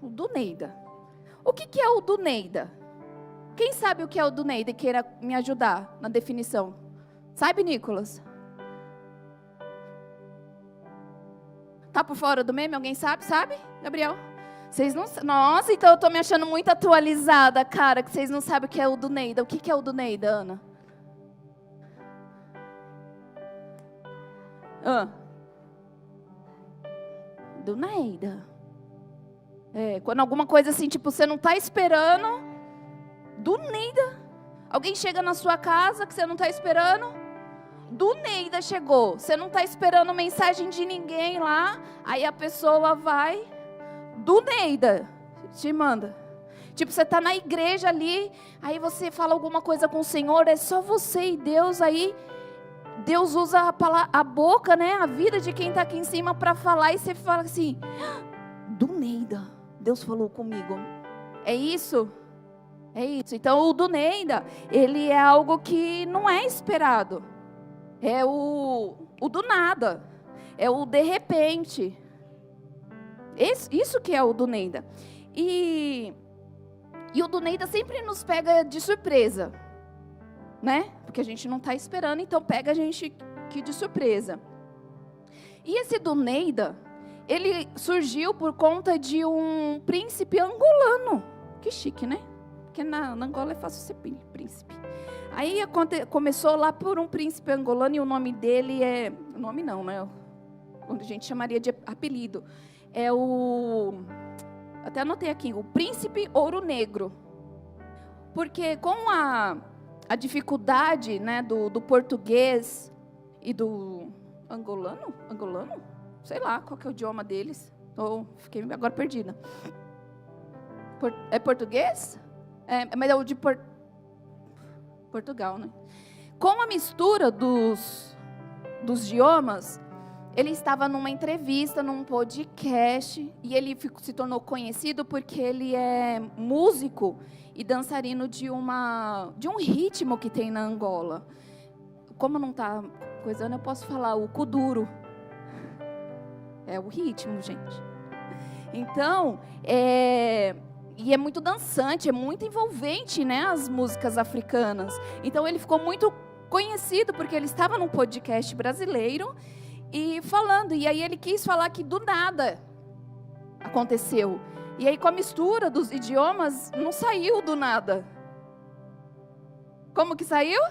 O do Neida. O que é o do Neida? Quem sabe o que é o do Neida e queira me ajudar na definição? Sabe, Nicolas? Tá por fora do meme? Alguém sabe? Sabe, Gabriel? Vocês não... Nossa, então eu tô me achando muito atualizada, cara, que vocês não sabem o que é o do Neida. O que é o do Neida, Ana? Do Neida. Quando alguma coisa assim, tipo, você não tá esperando, do Neida. Alguém chega na sua casa que você não tá esperando, do Neida chegou. Você não tá esperando mensagem de ninguém lá, aí a pessoa vai, do Neida, te manda. Tipo, você tá na igreja ali, aí você fala alguma coisa com o Senhor, é só você e Deus, aí Deus usa a boca, né, a vida de quem está aqui em cima para falar, e você fala assim, do Neida, Deus falou comigo. É isso? É isso. Então o do Neida, ele é algo que não é esperado. É o do nada. É o de repente. Isso que é o do Neida. E o do Neida sempre nos pega de surpresa, né? Porque a gente não está esperando, então pega a gente aqui de surpresa. E esse do Neida, ele surgiu por conta de um príncipe angolano. Que chique, né? Porque na Angola é fácil ser príncipe. Aí começou lá por um príncipe angolano e o nome dele é... Nome não, né? Onde a gente chamaria de apelido. É o... Até anotei aqui, o Príncipe Ouro Negro. Porque com a dificuldade, né, do português e do angolano? Sei lá, qual que é o idioma deles. Fiquei agora perdida. É português? Mas é o de Portugal, né? Com a mistura dos idiomas, ele estava numa entrevista, num podcast, e ele se tornou conhecido porque ele é músico e dançarino de um ritmo que tem na Angola. Como não está coisando, eu posso falar o kuduro. É o ritmo, gente. Então, e é muito dançante, é muito envolvente, né, as músicas africanas. Então, ele ficou muito conhecido porque ele estava num podcast brasileiro e falando. E aí ele quis falar que do nada aconteceu. E aí com a mistura dos idiomas, não saiu do nada. Como que saiu?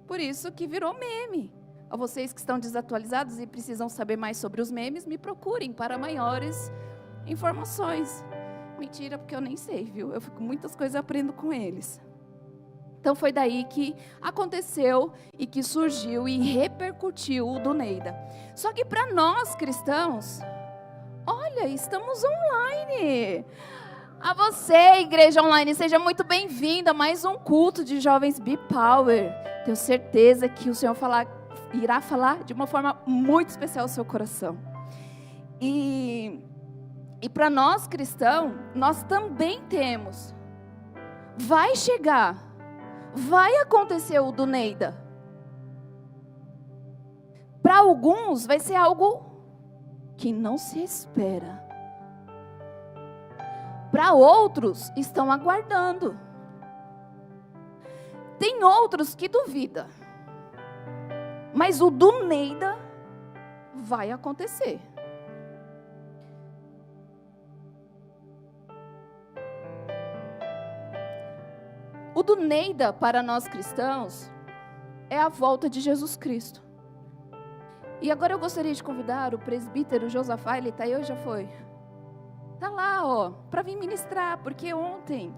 Por isso que virou meme. A vocês que estão desatualizados e precisam saber mais sobre os memes, me procurem para maiores informações. Mentira, porque eu nem sei, viu? Muitas coisas eu aprendo com eles. Então foi daí que aconteceu e que surgiu e repercutiu o do Neida. Só que para nós cristãos, olha, estamos online. A você, igreja online, seja muito bem-vinda a mais um culto de jovens B-Power. Tenho certeza que o Senhor irá falar de uma forma muito especial ao seu coração. E para nós cristãos, nós também temos. Vai chegar. Vai acontecer o do Neida. Para alguns vai ser algo que não se espera. Para outros estão aguardando. Tem outros que duvidam. Mas o do Neida vai acontecer. O do Neida, para nós cristãos, é a volta de Jesus Cristo. E agora eu gostaria de convidar o presbítero Josafá, ele está aí ou já foi? Está lá, ó, para vir ministrar, porque ontem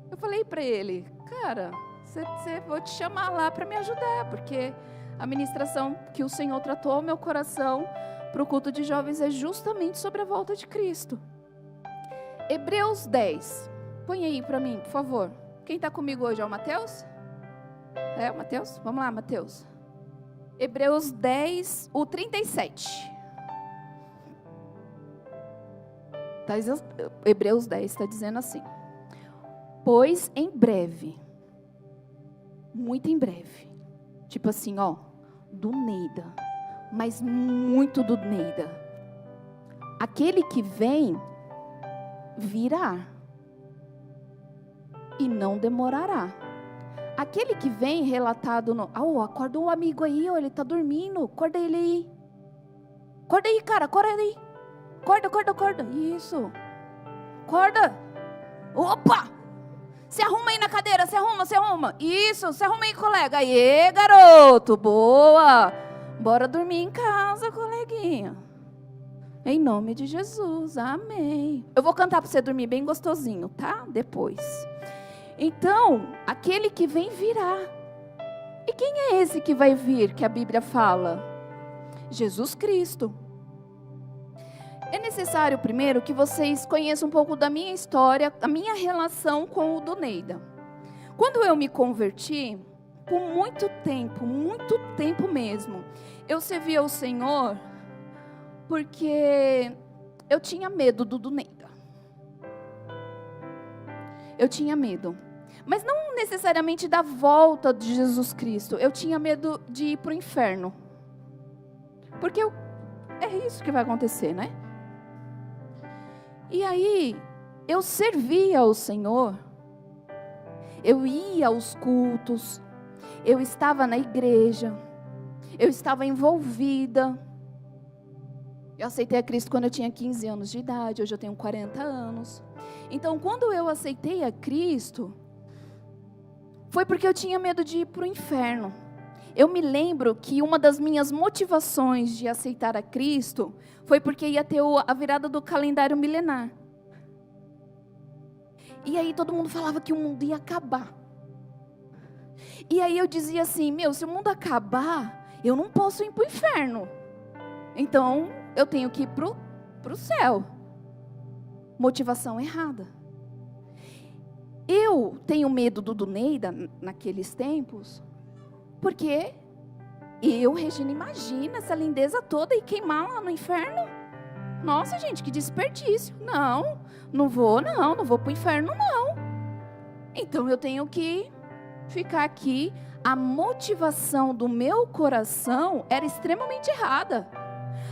eu falei para ele, cara, vou te chamar lá para me ajudar, porque a ministração que o Senhor tratou ao meu coração para o culto de jovens é justamente sobre a volta de Cristo. Hebreus 10. Põe aí para mim, por favor. Quem está comigo hoje é o Mateus? É o Mateus? Vamos lá, Mateus. Hebreus 10, o 37. Hebreus 10 está dizendo assim. Pois em breve, muito em breve, tipo assim, ó, do Neida, mas muito do Neida, aquele que vem virá e não demorará. Aquele que vem relatado no... acorda um amigo aí, ele está dormindo, acorda ele aí. Acorda aí, cara, acorda aí. Acorda. Isso. Acorda. Opa! Se arruma aí na cadeira, se arruma. Isso, se arruma aí, colega. Aê, garoto, boa. Bora dormir em casa, coleguinha. Em nome de Jesus, amém. Eu vou cantar para você dormir bem gostosinho, tá? Depois. Então, aquele que vem virá. E quem é esse que vai vir, que a Bíblia fala? Jesus Cristo. É necessário primeiro que vocês conheçam um pouco da minha história, a minha relação com o do Neida. Quando eu me converti, por muito tempo mesmo, eu servi ao Senhor porque eu tinha medo do Neida. Eu tinha medo. Mas não necessariamente da volta de Jesus Cristo. Eu tinha medo de ir para o inferno. Porque é isso que vai acontecer, né? E aí, eu servia ao Senhor. Eu ia aos cultos. Eu estava na igreja. Eu estava envolvida. Eu aceitei a Cristo quando eu tinha 15 anos de idade. Hoje eu tenho 40 anos. Então, quando eu aceitei a Cristo, foi porque eu tinha medo de ir para o inferno. Eu me lembro que uma das minhas motivações de aceitar a Cristo foi porque ia ter a virada do calendário milenar. E aí todo mundo falava que o mundo ia acabar. E aí eu dizia assim, se o mundo acabar, eu não posso ir para o inferno. Então, eu tenho que ir para o céu. Motivação errada. Eu tenho medo do Neida naqueles tempos, porque Regina, imagina essa lindeza toda e queimar lá no inferno. Nossa, gente, que desperdício. Não vou para o inferno, não. Então eu tenho que ficar aqui. A motivação do meu coração era extremamente errada.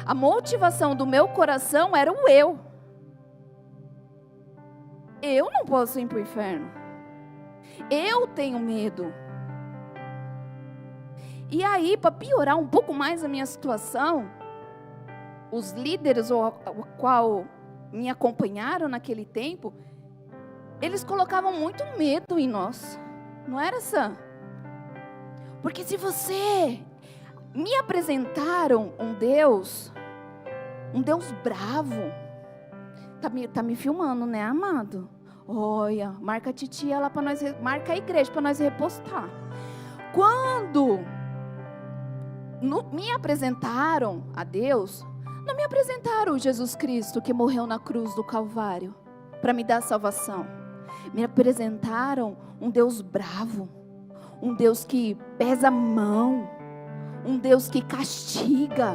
A motivação do meu coração era o eu. Eu não posso ir para o inferno. Eu tenho medo. E aí, para piorar um pouco mais a minha situação, os líderes o qual me acompanharam naquele tempo, eles colocavam muito medo em nós. Não era, Sam? Porque se você... Me apresentaram um Deus bravo. Tá me filmando, né, amado? Olha, marca a titia lá para nós, marca a igreja para nós repostar. Quando me apresentaram a Deus, não me apresentaram o Jesus Cristo que morreu na cruz do Calvário para me dar salvação. Me apresentaram um Deus bravo, um Deus que pesa a mão, um Deus que castiga.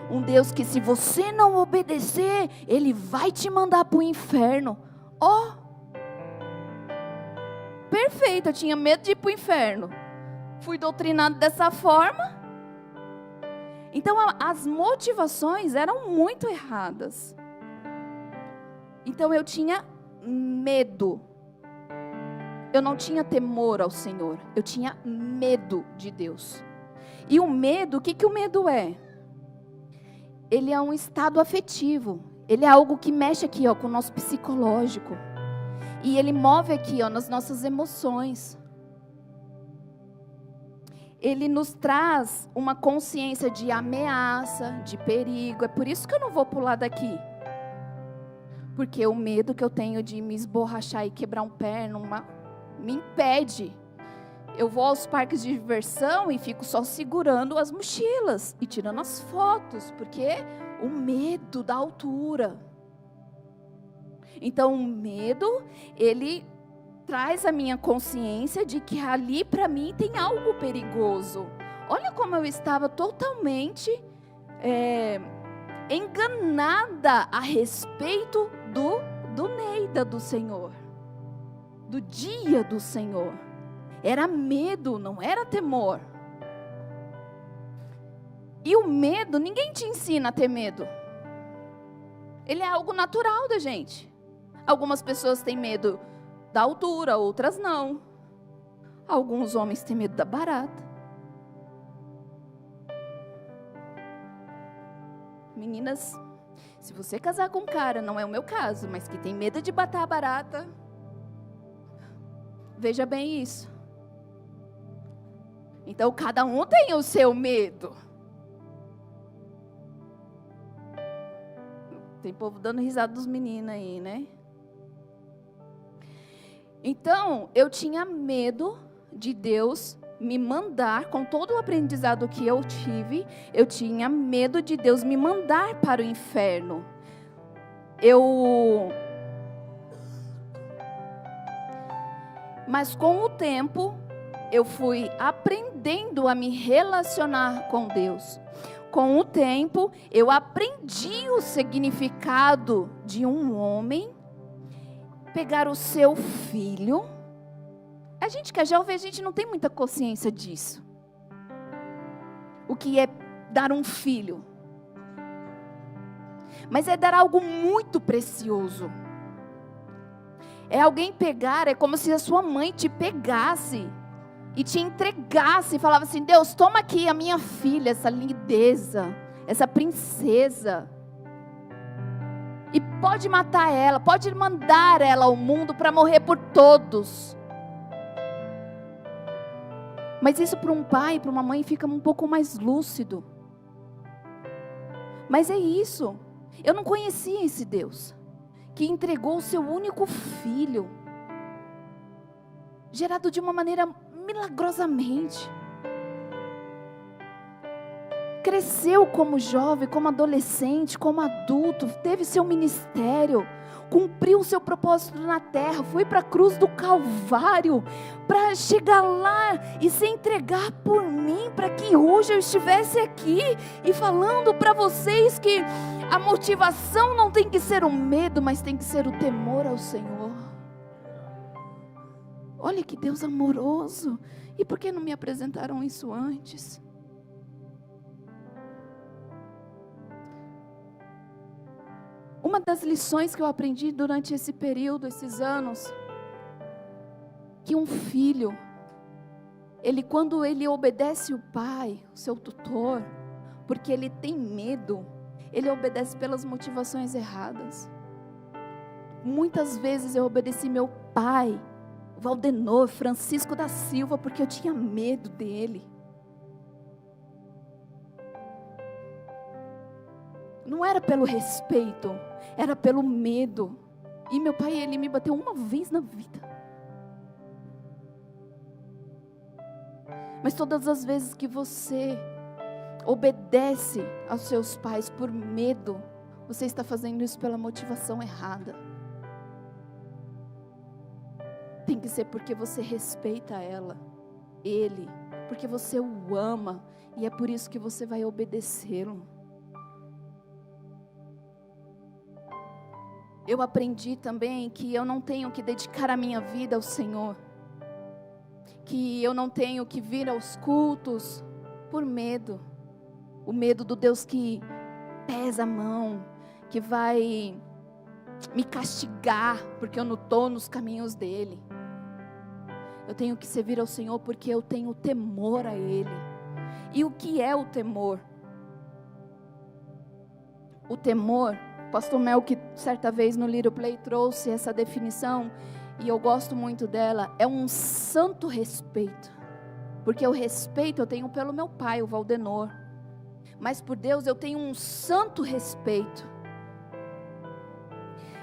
Um Deus que se você não obedecer, Ele vai te mandar para o inferno. Perfeito, eu tinha medo de ir para o inferno. Fui doutrinado dessa forma. Então as motivações eram muito erradas. Então eu tinha medo. Eu não tinha temor ao Senhor. Eu tinha medo de Deus. E o medo, o que o medo é? Ele é um estado afetivo. Ele é algo que mexe aqui, com o nosso psicológico. E ele move aqui, nas nossas emoções. Ele nos traz uma consciência de ameaça, de perigo. É por isso que eu não vou pular daqui. Porque o medo que eu tenho de me esborrachar e quebrar um pé me impede. Eu vou aos parques de diversão e fico só segurando as mochilas e tirando as fotos, porque o medo da altura. Então o medo, ele traz a minha consciência de que ali para mim tem algo perigoso. Olha como eu estava totalmente enganada a respeito do Neida do Senhor, do dia do Senhor. Era medo, não era temor. E o medo, ninguém te ensina a ter medo. Ele é algo natural da gente. Algumas pessoas têm medo da altura, outras não. Alguns homens têm medo da barata. Meninas, se você casar com um cara, não é o meu caso, mas que tem medo de matar a barata, veja bem isso. Então, cada um tem o seu medo. Tem povo dando risada dos meninos aí, né? Então, eu tinha medo de Deus me mandar, com todo o aprendizado que eu tive, eu tinha medo de Deus me mandar para o inferno. Mas com o tempo, eu fui aprendendo a me relacionar com Deus. Com o tempo, eu aprendi o significado de um homem pegar o seu filho. A gente que é jovem, a gente não tem muita consciência disso. O que é dar um filho? Mas é dar algo muito precioso. É alguém pegar, é como se a sua mãe te pegasse e te entregasse e falava assim: Deus, toma aqui a minha filha, essa lindeza, essa princesa. E pode matar ela, pode mandar ela ao mundo para morrer por todos. Mas isso para um pai, para uma mãe fica um pouco mais lúcido. Mas é isso. Eu não conhecia esse Deus que entregou o seu único filho, gerado de uma maneira milagrosamente. Cresceu como jovem, como adolescente, como adulto, teve seu ministério, cumpriu o seu propósito na terra, foi para a cruz do Calvário, para chegar lá e se entregar por mim, para que hoje eu estivesse aqui e falando para vocês que a motivação não tem que ser o medo, mas tem que ser o temor ao Senhor. Olha que Deus amoroso. E por que não me apresentaram isso antes? Uma das lições que eu aprendi durante esse período, esses anos, que um filho, quando ele obedece o pai, o seu tutor, porque ele tem medo, ele obedece pelas motivações erradas. Muitas vezes eu obedeci meu pai, Valdenor, Francisco da Silva, porque eu tinha medo dele. Não era pelo respeito, era pelo medo. E meu pai, ele me bateu uma vez na vida. Mas todas as vezes que você obedece aos seus pais por medo, você está fazendo isso pela motivação errada. Tem que ser porque você respeita ele, porque você o ama, e é por isso que você vai obedecê-lo. Eu aprendi também que eu não tenho que dedicar a minha vida ao Senhor, que eu não tenho que vir aos cultos por medo, o medo do Deus que pesa a mão, que vai me castigar porque eu não estou nos caminhos dele. Eu tenho que servir ao Senhor porque eu tenho temor a Ele. E o que é o temor? O temor, Pastor Mel, que certa vez no Little Play trouxe essa definição, e eu gosto muito dela, é um santo respeito. Porque o respeito eu tenho pelo meu pai, o Valdenor. Mas por Deus eu tenho um santo respeito.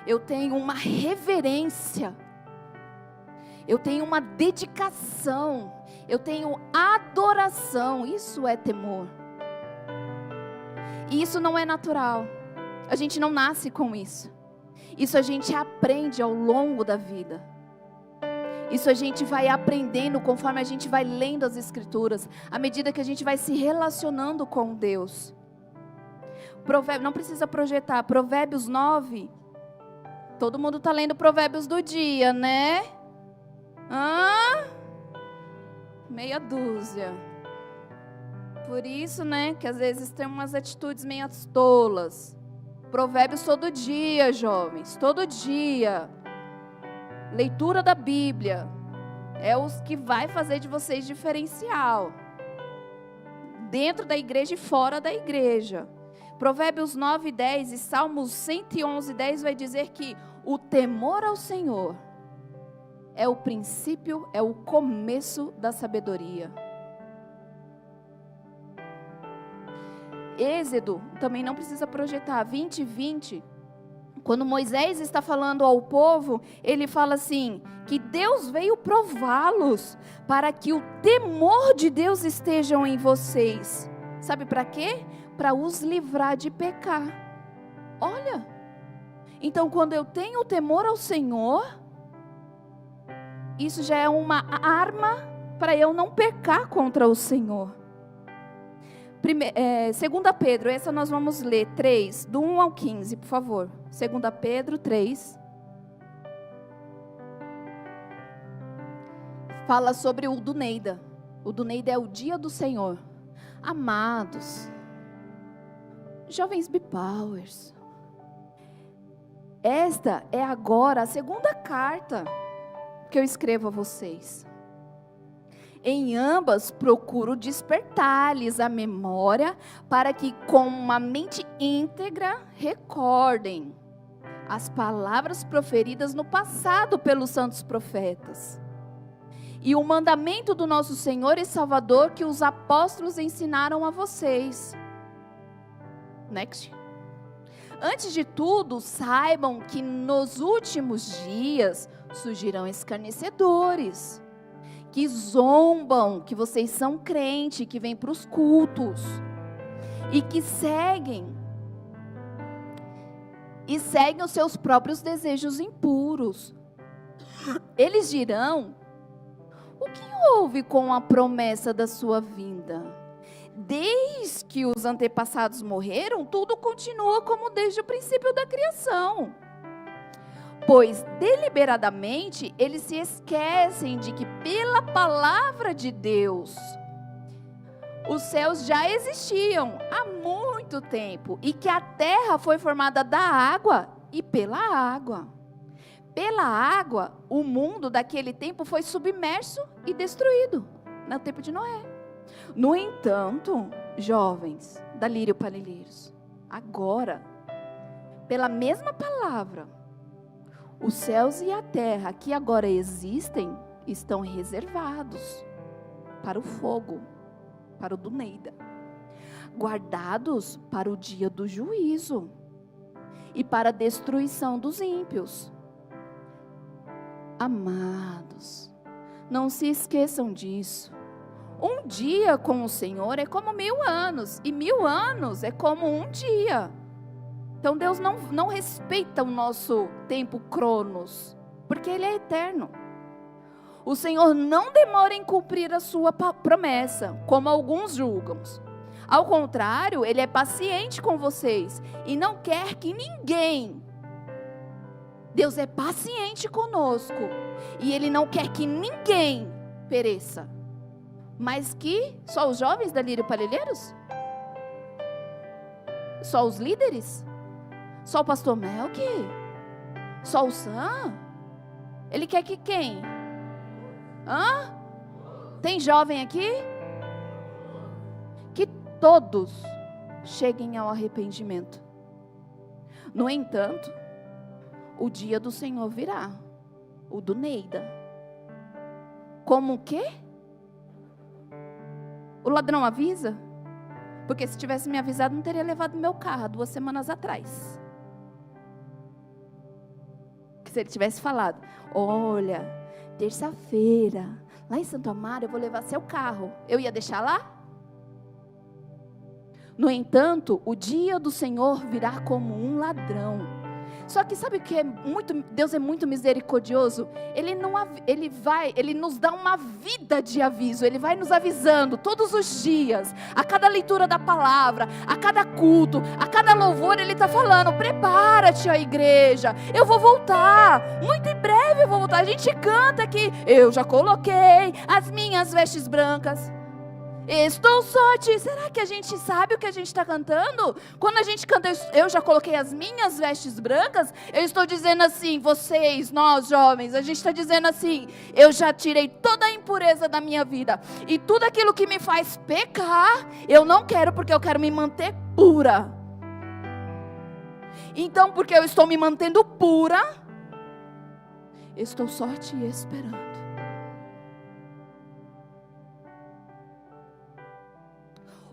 Eu tenho uma reverência. Eu tenho uma dedicação. Eu tenho adoração. Isso é temor. E isso não é natural. A gente não nasce com isso. Isso a gente aprende ao longo da vida. Isso a gente vai aprendendo conforme a gente vai lendo as Escrituras, à medida que a gente vai se relacionando com Deus. Não precisa projetar. Provérbios 9. Todo mundo está lendo Provérbios do dia, né? Meia dúzia. Por isso, né, que às vezes tem umas atitudes meio tolas. Provérbios todo dia, jovens, todo dia. Leitura da Bíblia é o que vai fazer de vocês diferencial. Dentro da igreja e fora da igreja. Provérbios 9, 10 e Salmos 111, 10 vai dizer que o temor ao Senhor é o princípio, é o começo da sabedoria. Êxodo, também não precisa projetar, 20, 20. Quando Moisés está falando ao povo, ele fala assim, que Deus veio prová-los, para que o temor de Deus estejam em vocês. Sabe para quê? Para os livrar de pecar. Olha, então quando eu tenho temor ao Senhor, isso já é uma arma para eu não pecar contra o Senhor. 2 Pedro, essa nós vamos ler, 3, do 1 ao 15, por favor. 2 Pedro 3. Fala sobre o Duneida. O Duneida é o dia do Senhor. Amados, jovens Bipowers, esta é agora a segunda carta que eu escrevo a vocês. Em ambas procuro despertar-lhes a memória para que com uma mente íntegra recordem as palavras proferidas no passado pelos santos profetas e o mandamento do nosso Senhor e Salvador que os apóstolos ensinaram a vocês. Next. Antes de tudo, saibam que nos últimos dias surgirão escarnecedores, que zombam, que vocês são crentes, que vêm para os cultos, e que seguem os seus próprios desejos impuros. Eles dirão, o que houve com a promessa da sua vinda? Desde que os antepassados morreram, tudo continua como desde o princípio da criação. Pois deliberadamente eles se esquecem de que pela palavra de Deus os céus já existiam há muito tempo e que a terra foi formada da água e pela água. Pela água, o mundo daquele tempo foi submerso e destruído, no tempo de Noé. No entanto, jovens da Lírio Parelheiros, agora, pela mesma palavra, os céus e a terra que agora existem estão reservados para o fogo, para o Duneida, guardados para o dia do juízo e para a destruição dos ímpios. Amados, não se esqueçam disso. Um dia com o Senhor é como 1000 anos, e 1000 anos é como um dia. Então Deus não respeita o nosso tempo cronos, porque Ele é eterno. O Senhor não demora em cumprir a sua promessa, como alguns julgam. Ao contrário, Ele é paciente com vocês e não quer que ninguém... Deus é paciente conosco e Ele não quer que ninguém pereça. Mas que só os jovens da Lírio Parelheiros? Só os líderes? Só o pastor Melk? Só o Sam? Ele quer que quem? Hã? Tem jovem aqui? Que todos cheguem ao arrependimento. No entanto, o dia do Senhor virá, o Duneida. Como o quê? O ladrão avisa? Porque se tivesse me avisado, não teria levado meu carro há 2 semanas atrás. Que se ele tivesse falado, olha, terça-feira, lá em Santo Amaro, eu vou levar seu carro. Eu ia deixar lá? No entanto, o dia do Senhor virá como um ladrão. Só que sabe o que é Deus é muito misericordioso? Ele nos dá uma vida de aviso. Ele vai nos avisando todos os dias, a cada leitura da palavra, a cada culto, a cada louvor. Ele está falando, prepara-te, ó igreja, eu vou voltar, muito em breve eu vou voltar. A gente canta aqui, eu já coloquei as minhas vestes brancas. Estou sorte. Será que a gente sabe o que a gente está cantando? Quando a gente canta, eu já coloquei as minhas vestes brancas, eu estou dizendo assim, vocês, nós jovens, a gente está dizendo assim, eu já tirei toda a impureza da minha vida. E tudo aquilo que me faz pecar, eu não quero, porque eu quero me manter pura. Então, porque eu estou me mantendo pura, estou sorte e esperando.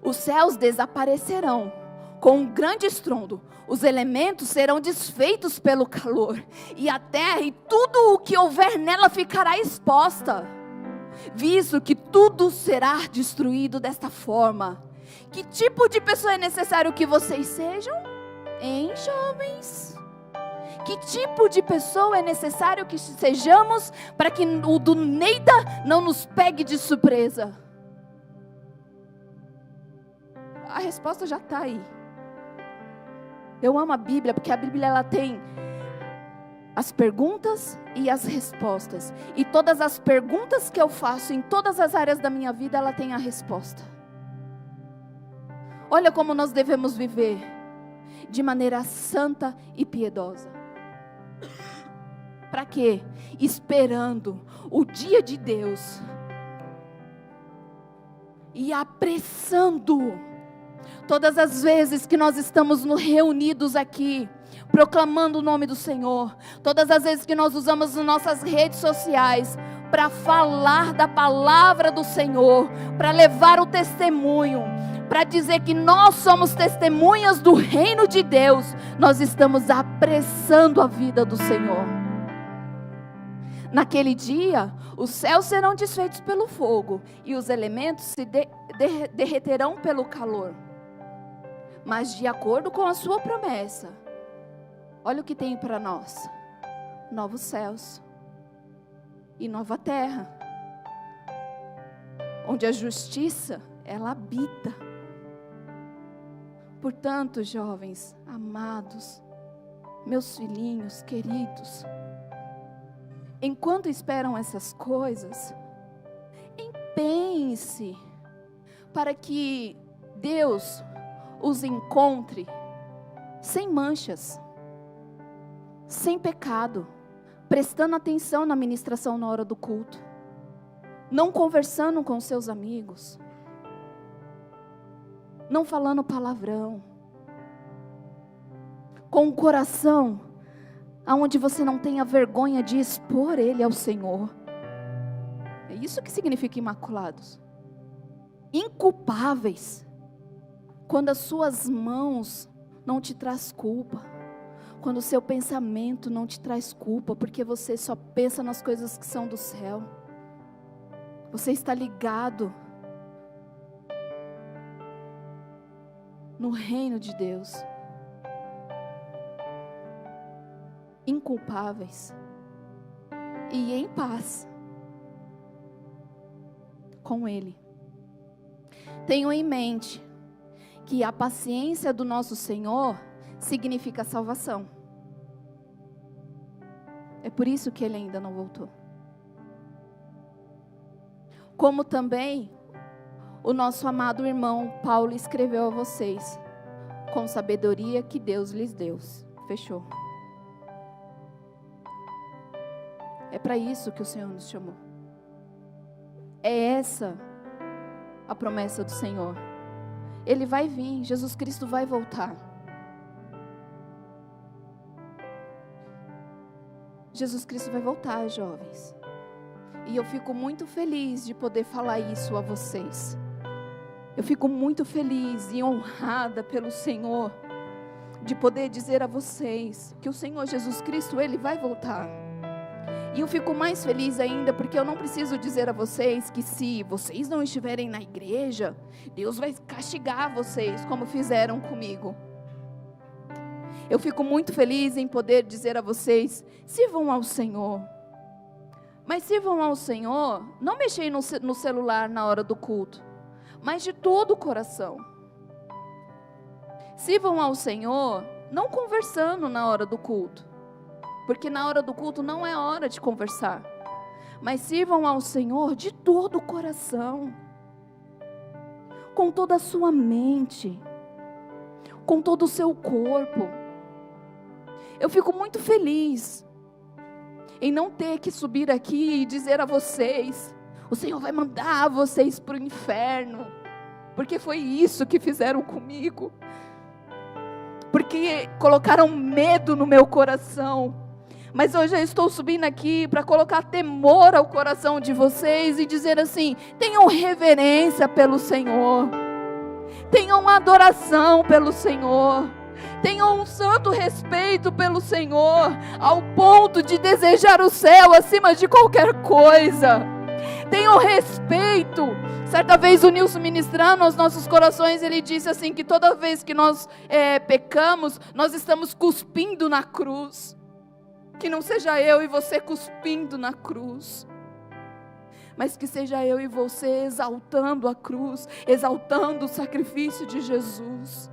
Os céus desaparecerão com um grande estrondo, os elementos serão desfeitos pelo calor, e a terra e tudo o que houver nela ficará exposta, visto que tudo será destruído desta forma. Que tipo de pessoa é necessário que vocês sejam? Hein, jovens? Que tipo de pessoa é necessário que sejamos para que o do Neida não nos pegue de surpresa? A resposta já está aí. Eu amo a Bíblia, porque a Bíblia ela tem as perguntas e as respostas. E todas as perguntas que eu faço em todas as áreas da minha vida, ela tem a resposta. Olha como nós devemos viver de maneira santa e piedosa. Para quê? Esperando o dia de Deus e apressando. Todas as vezes que nós estamos reunidos aqui, proclamando o nome do Senhor, todas as vezes que nós usamos as nossas redes sociais para falar da palavra do Senhor, para levar o testemunho, para dizer que nós somos testemunhas do reino de Deus, nós estamos apressando a vida do Senhor. Naquele dia, os céus serão desfeitos pelo fogo e os elementos se derreterão pelo calor. Mas de acordo com a sua promessa, olha o que tem para nós: novos céus e nova terra, onde a justiça, ela habita. Portanto, jovens, amados, meus filhinhos queridos, enquanto esperam essas coisas, empenhe-se para que Deus os encontre sem manchas, sem pecado, prestando atenção na ministração na hora do culto, não conversando com seus amigos, não falando palavrão, com o coração aonde você não tenha vergonha de expor ele ao Senhor. É isso que significa imaculados, inculpáveis. Quando as suas mãos não te traz culpa, quando o seu pensamento não te traz culpa, porque você só pensa nas coisas que são do céu, você está ligado no reino de Deus, inculpáveis e em paz com Ele. Tenham em mente que a paciência do nosso Senhor significa salvação. É por isso que Ele ainda não voltou. Como também o nosso amado irmão Paulo escreveu a vocês, com sabedoria que Deus lhes deu. Fechou. É para isso que o Senhor nos chamou. É essa a promessa do Senhor. Ele vai vir, Jesus Cristo vai voltar. Jesus Cristo vai voltar, jovens. E eu fico muito feliz de poder falar isso a vocês. Eu fico muito feliz e honrada pelo Senhor, de poder dizer a vocês que o Senhor Jesus Cristo, Ele vai voltar. E eu fico mais feliz ainda porque eu não preciso dizer a vocês que se vocês não estiverem na igreja, Deus vai castigar vocês como fizeram comigo. Eu fico muito feliz em poder dizer a vocês, sirvam ao Senhor. Mas sirvam ao Senhor, não mexer no celular na hora do culto, mas de todo o coração. Sirvam ao Senhor, não conversando na hora do culto, porque na hora do culto não é hora de conversar. Mas sirvam ao Senhor de todo o coração. com toda a sua mente, com todo o seu corpo. Eu fico muito feliz em não ter que subir aqui e dizer a vocês: o Senhor vai mandar vocês para o inferno, porque foi isso que fizeram comigo, porque colocaram medo no meu coração. Mas hoje eu estou subindo aqui para colocar temor ao coração de vocês e dizer assim: tenham reverência pelo Senhor, tenham adoração pelo Senhor, tenham um santo respeito pelo Senhor, ao ponto de desejar o céu acima de qualquer coisa. Tenham respeito. Certa vez o Nilson, ministrando aos nossos corações, ele disse assim, que toda vez que nós pecamos, nós estamos cuspindo na cruz. Que não seja eu e você cuspindo na cruz, mas que seja eu e você exaltando a cruz, exaltando o sacrifício de Jesus.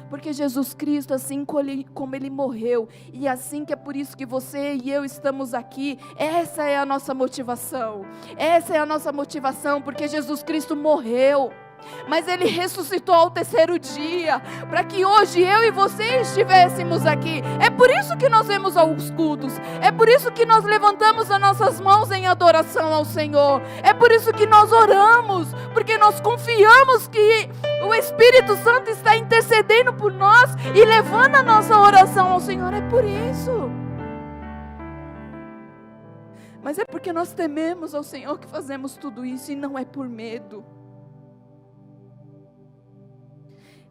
Porque Jesus Cristo, assim como Ele morreu, e assim que é por isso que você e eu estamos aqui, essa é a nossa motivação. Essa é a nossa motivação, porque Jesus Cristo morreu, mas Ele ressuscitou ao terceiro dia, para que hoje eu e você estivéssemos aqui. É por isso que nós vemos aos cultos, é por isso que nós levantamos as nossas mãos em adoração ao Senhor, é por isso que nós oramos, porque nós confiamos que o Espírito Santo está intercedendo por nós e levando a nossa oração ao Senhor. É por isso. Mas é porque nós tememos ao Senhor que fazemos tudo isso, e não é por medo.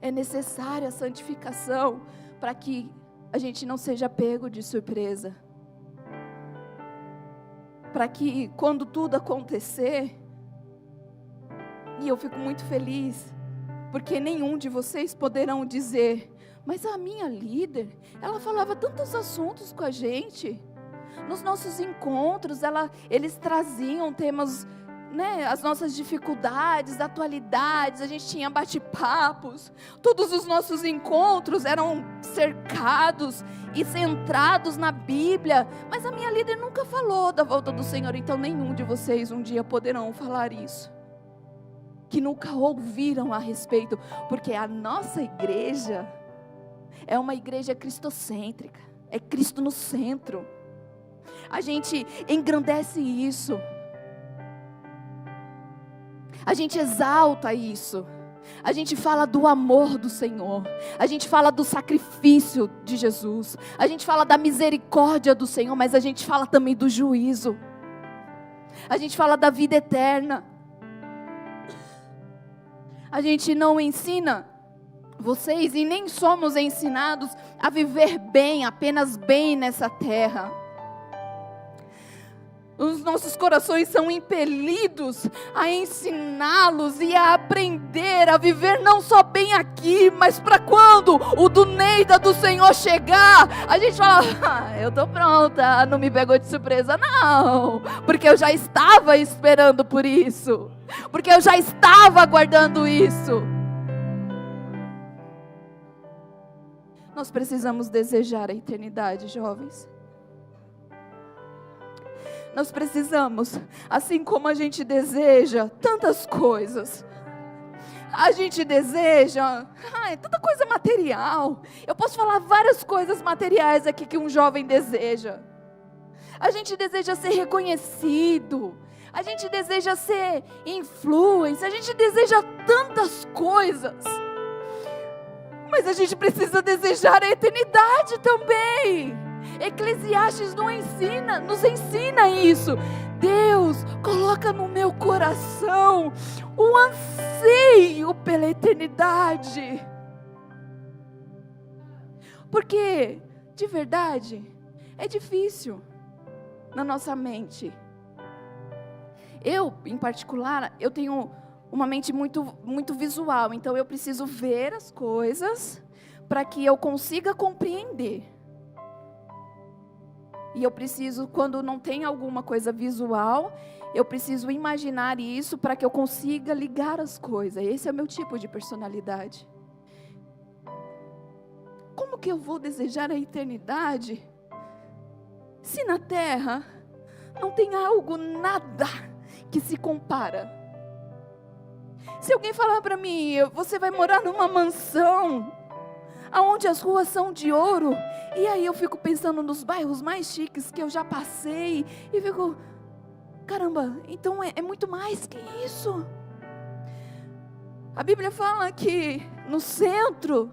É necessária a santificação para que a gente não seja pego de surpresa. Para que quando tudo acontecer, e eu fico muito feliz, porque nenhum de vocês poderão dizer: mas a minha líder, ela falava tantos assuntos com a gente. Nos nossos encontros, eles traziam temas, as nossas dificuldades, atualidades, a gente tinha bate-papos, todos os nossos encontros eram cercados e centrados na Bíblia, mas a minha líder nunca falou da volta do Senhor. Então nenhum de vocês um dia poderão falar isso, que nunca ouviram a respeito, porque a nossa igreja é uma igreja cristocêntrica, é Cristo no centro. A gente engrandece isso, a gente exalta isso, a gente fala do amor do Senhor, a gente fala do sacrifício de Jesus, a gente fala da misericórdia do Senhor, mas a gente fala também do juízo, a gente fala da vida eterna. A gente não ensina vocês, e nem somos ensinados a viver bem, apenas bem nessa terra. Os nossos corações são impelidos a ensiná-los e a aprender a viver não só bem aqui, mas para quando o Duneida do Senhor chegar, a gente fala: eu estou pronta, não me pegou de surpresa não, porque eu já estava esperando por isso, porque eu já estava aguardando isso. Nós precisamos desejar a eternidade, jovens. Nós precisamos, assim como a gente deseja tantas coisas, a gente deseja tanta coisa material. Eu posso falar várias coisas materiais aqui que um jovem deseja. A gente deseja ser reconhecido, a gente deseja ser influencer, a gente deseja tantas coisas, mas a gente precisa desejar a eternidade também. Eclesiastes nos ensina isso. Deus coloca no meu coração o anseio pela eternidade. Porque, de verdade, é difícil na nossa mente. Eu, em particular, eu tenho uma mente muito visual. Então eu preciso ver as coisas para que eu consiga compreender. E eu preciso, quando não tem alguma coisa visual, eu preciso imaginar isso para que eu consiga ligar as coisas. Esse é o meu tipo de personalidade. Como que eu vou desejar a eternidade se na terra não tem algo, nada que se compara? Se alguém falar para mim, você vai morar numa mansão, aonde as ruas são de ouro, e aí eu fico pensando nos bairros mais chiques que eu já passei, e fico, caramba, então é muito mais que isso. A Bíblia fala que no centro,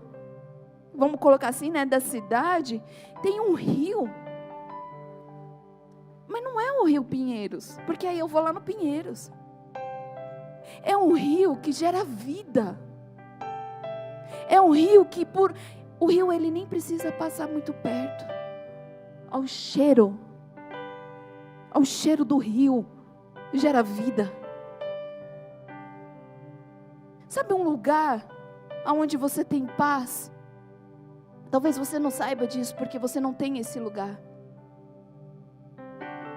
vamos colocar assim, né, da cidade, tem um rio. Mas não é o Rio Pinheiros, porque aí eu vou lá no Pinheiros. É um rio que gera vida. É um rio que o rio ele nem precisa passar muito perto. Ao cheiro do rio gera vida. Sabe um lugar onde você tem paz? Talvez você não saiba disso porque você não tem esse lugar.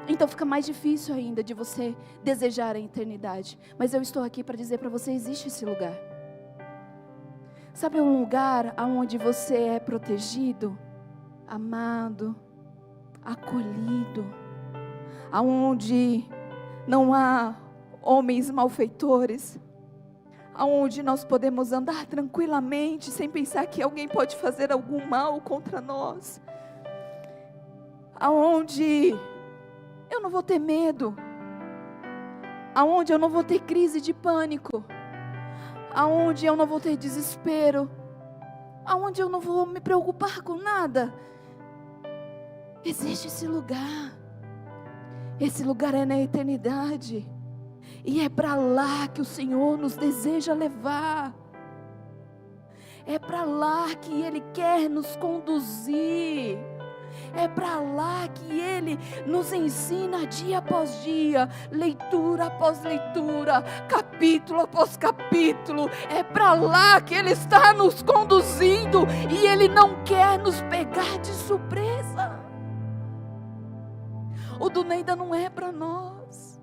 Então fica mais difícil ainda de você desejar a eternidade. Mas eu estou aqui para dizer para você, existe esse lugar. Sabe um lugar onde você é protegido, amado, acolhido, aonde não há homens malfeitores, aonde nós podemos andar tranquilamente, sem pensar que alguém pode fazer algum mal contra nós, aonde eu não vou ter medo, aonde eu não vou ter crise de pânico, aonde eu não vou ter desespero, aonde eu não vou me preocupar com nada. Existe esse lugar é na eternidade, e é para lá que o Senhor nos deseja levar, é para lá que Ele quer nos conduzir, é para lá que Ele nos ensina dia após dia, leitura após leitura, capítulo após capítulo. É para lá que Ele está nos conduzindo, e Ele não quer nos pegar de surpresa. O do Neida não é para nós,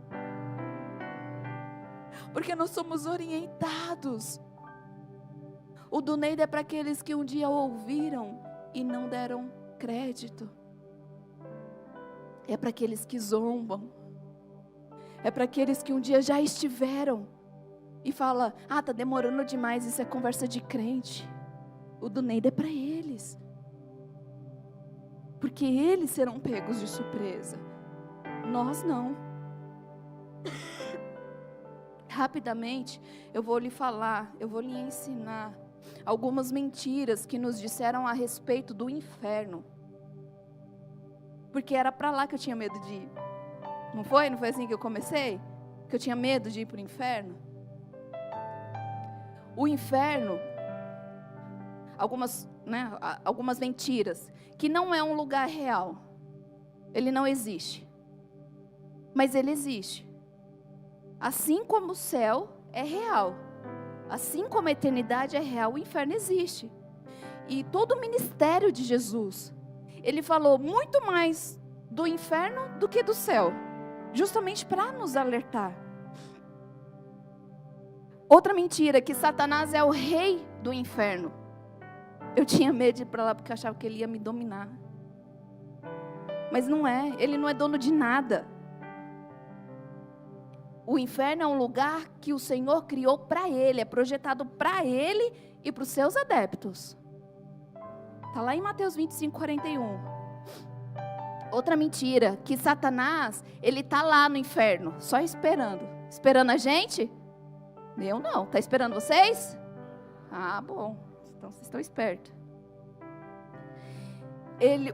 porque nós somos orientados. O do Neida é para aqueles que um dia ouviram e não deram crédito. É para aqueles que zombam. É para aqueles que um dia já estiveram e falam, tá demorando demais, isso é conversa de crente. O do Neida é para eles, porque eles serão pegos de surpresa, nós não. Rapidamente, eu vou lhe falar, eu vou lhe ensinar algumas mentiras que nos disseram a respeito do inferno. Porque era para lá que eu tinha medo de ir. Não foi? Não foi assim que eu comecei? Que eu tinha medo de ir para o inferno? O inferno, algumas mentiras, que não é um lugar real. Ele não existe. Mas ele existe. Assim como o céu é real, assim como a eternidade é real, o inferno existe. E todo o ministério de Jesus, Ele falou muito mais do inferno do que do céu, justamente para nos alertar. Outra mentira, que Satanás é o rei do inferno. Eu tinha medo de ir para lá porque eu achava que ele ia me dominar. Mas não é, ele não é dono de nada. O inferno é um lugar que o Senhor criou para Ele, é projetado para Ele e para os seus adeptos. Está lá em Mateus 25:41. Outra mentira, que Satanás, ele está lá no inferno, só esperando. Esperando a gente? Eu não. Está esperando vocês? Bom. Então vocês estão espertos.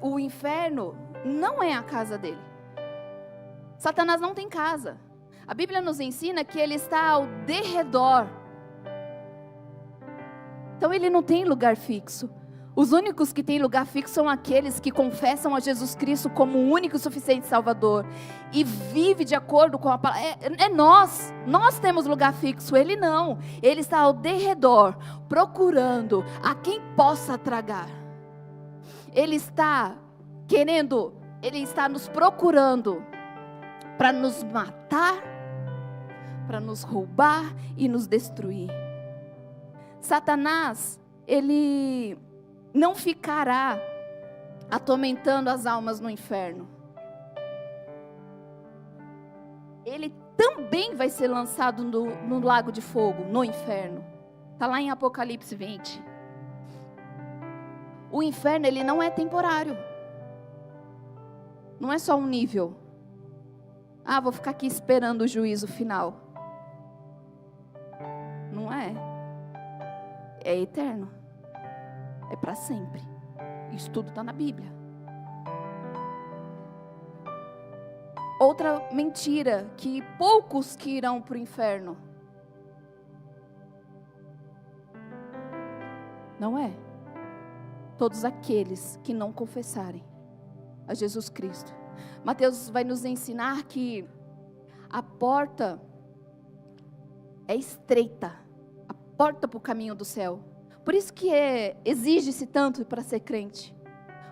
O inferno não é a casa dele. Satanás não tem casa. A Bíblia nos ensina que ele está ao derredor. Então ele não tem lugar fixo. Os únicos que têm lugar fixo são aqueles que confessam a Jesus Cristo como o único e suficiente Salvador. E vive de acordo com a palavra. Nós temos lugar fixo, ele não. Ele está ao derredor, procurando a quem possa tragar. Ele está nos procurando para nos matar, para nos roubar e nos destruir. Satanás, ele não ficará atormentando as almas no inferno. Ele também vai ser lançado no lago de fogo, no inferno. Está lá em Apocalipse 20. O inferno, ele não é temporário. Não é só um nível. Ah, vou ficar aqui esperando o juízo final. Não é. É eterno. É para sempre. Isso tudo está na Bíblia. Outra mentira, que poucos que irão para o inferno. Não é. Todos aqueles que não confessarem a Jesus Cristo. Mateus vai nos ensinar que a porta é estreita. A porta para o caminho do céu. Por isso que exige-se tanto para ser crente.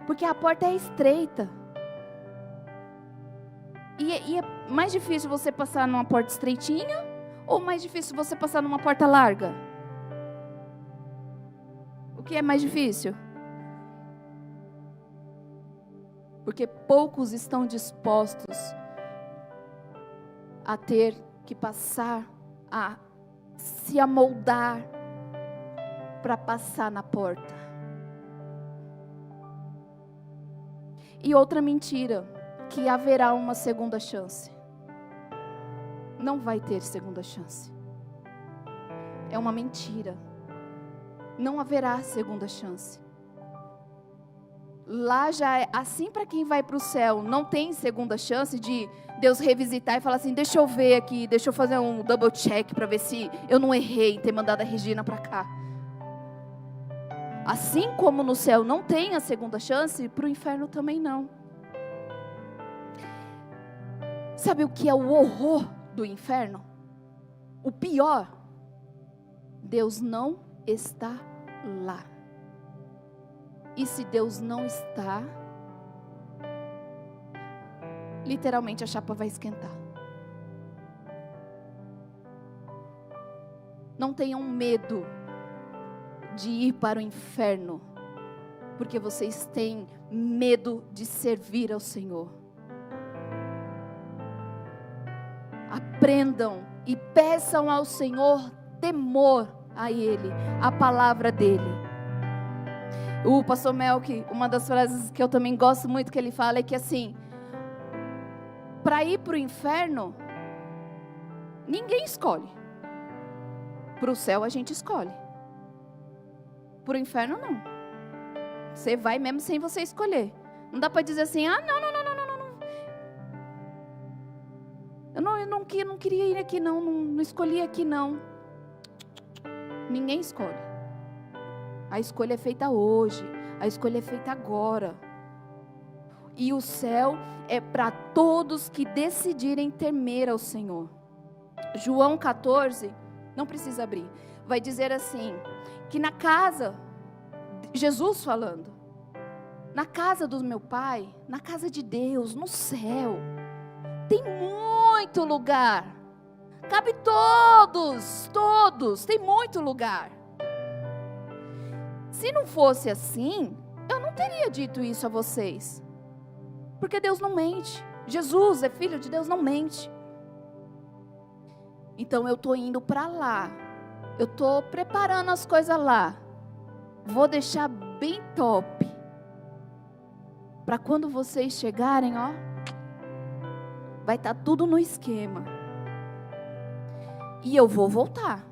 Porque a porta é estreita. E é mais difícil você passar numa porta estreitinha ou mais difícil você passar numa porta larga? O que é mais difícil? Porque poucos estão dispostos a ter que passar, a se amoldar para passar na porta. E outra mentira, que haverá uma segunda chance. Não vai ter segunda chance. É uma mentira. Não haverá segunda chance. Lá já é assim para quem vai para o céu. Não tem segunda chance de Deus revisitar e falar assim: deixa eu ver aqui, deixa eu fazer um double check para ver se eu não errei em ter mandado a Regina para cá. Assim como no céu não tem a segunda chance, para o inferno também não. Sabe o que é o horror do inferno? O pior, Deus não está lá. E se Deus não está, literalmente a chapa vai esquentar. Não tenham medo de ir para o inferno, porque vocês têm medo de servir ao Senhor. Aprendam e peçam ao Senhor temor a Ele, a palavra dEle. O pastor Melk, uma das frases que eu também gosto muito que ele fala é que assim, para ir para o inferno, ninguém escolhe. Para o céu a gente escolhe. Para o inferno não. Você vai mesmo sem você escolher. Não dá para dizer assim, ah, não. Eu não queria ir aqui não escolhi aqui não. Ninguém escolhe. A escolha é feita hoje, a escolha é feita agora. E o céu é para todos que decidirem temer ao Senhor. João 14, não precisa abrir, vai dizer assim, que na casa, Jesus falando, na casa do meu Pai, na casa de Deus, no céu, tem muito lugar. Cabe todos, tem muito lugar. Se não fosse assim, eu não teria dito isso a vocês. Porque Deus não mente. Jesus é filho de Deus, não mente. Então eu estou indo para lá. Eu estou preparando as coisas lá. Vou deixar bem top. Para quando vocês chegarem, ó, vai estar tudo no esquema. E eu vou voltar.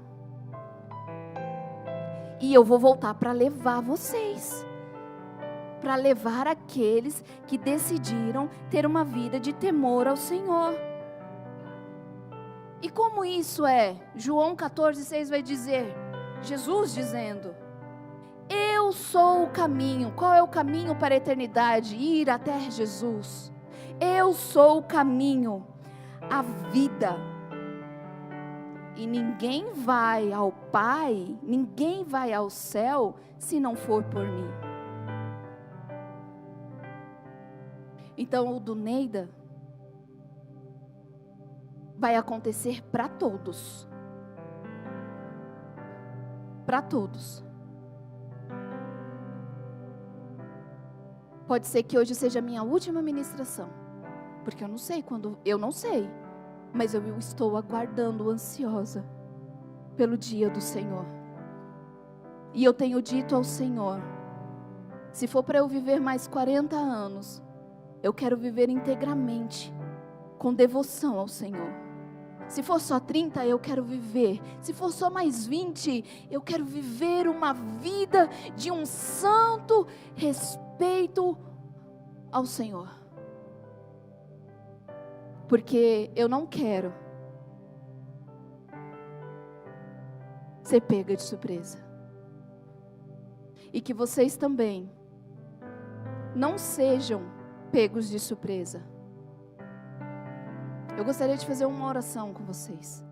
E eu vou voltar para levar vocês. Para levar aqueles que decidiram ter uma vida de temor ao Senhor. E como isso é? João 14,6 vai dizer, Jesus dizendo, eu sou o caminho. Qual é o caminho para a eternidade? Ir até Jesus. Eu sou o caminho, a vida. E ninguém vai ao Pai, ninguém vai ao céu, se não for por mim. Então o do Neida vai acontecer para todos. Para todos. Pode ser que hoje seja a minha última ministração. Porque eu não sei quando, eu não sei. mas eu estou aguardando ansiosa pelo dia do Senhor. E eu tenho dito ao Senhor, se for para eu viver mais 40 anos, eu quero viver integramente, com devoção ao Senhor. Se for só 30, eu quero viver. Se for só mais 20, eu quero viver uma vida de um santo respeito ao Senhor. Porque eu não quero ser pega de surpresa. E que vocês também não sejam pegos de surpresa. Eu gostaria de fazer uma oração com vocês.